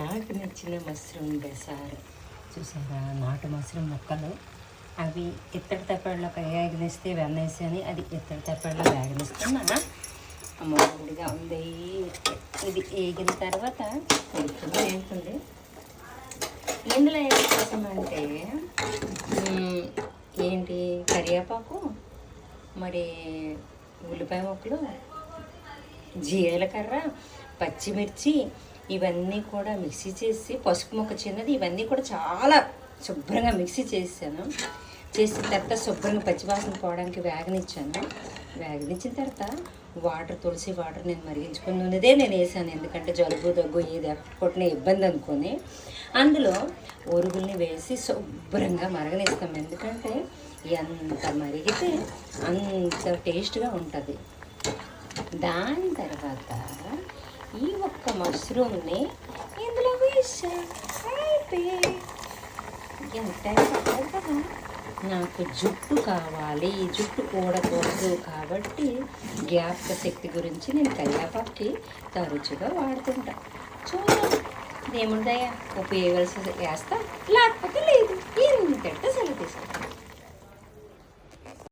నాకు నచ్చిన మష్రూమ్ బెసారు చూసారా, నాటు మష్రూమ్ ముక్కలు అవి ఇత్తడి తప్పట్లో వేగనిస్తే వెన్నేసి అని అది ఇత్తడి తప్పట్లో వేగనిస్తున్నా. అమ్మడిగా ఉంది. ఇది వేగిన తర్వాత ఉడుకుతుంది ఏంటుంది. ఇందులో ఏం చేసామంటే ఏంటి కరివేపాకు, మరి ఉల్లిపాయ ముక్కలు, జీలకర్ర, పచ్చిమిర్చి ఇవన్నీ కూడా మిక్సీ చేసి, పసుపు ముక్క చిన్నది, ఇవన్నీ కూడా చాలా శుభ్రంగా మిక్సీ చేసాను. చేసిన తర్వాత శుభ్రంగా పచ్చివాసన పోవడానికి వేగనిచ్చాను. వేగనిచ్చిన తర్వాత వాటర్, తులసి వాటర్ నేను మరిగించుకుని ఉన్నదే నేను వేసాను. ఎందుకంటే జలుబు దగ్గు ఏది కొట్టిన ఇబ్బంది అనుకొని అందులో ఒరుగుల్ని వేసి శుభ్రంగా మరగనిస్తాం. ఎందుకంటే ఎంత మరిగితే అంత టేస్ట్గా ఉంటుంది. దాని తర్వాత ఈ ఒక్క మష్రూమ్ని ఇందులో వేసా. ఎంత పట్టదు కదా. నాకు జుట్టు కావాలి, జుట్టు ఊడకూడదు కాబట్టి జ్ఞాపక శక్తి గురించి నేను కరివేపాకుకి తరచుగా వాడుతుంటా. చూడండి ఏముంటాయా, ఉపయోగాల్సి వేస్తా, లేకపోతే లేదు. ఇంతటితో సెలవు తీసుకుంటాను.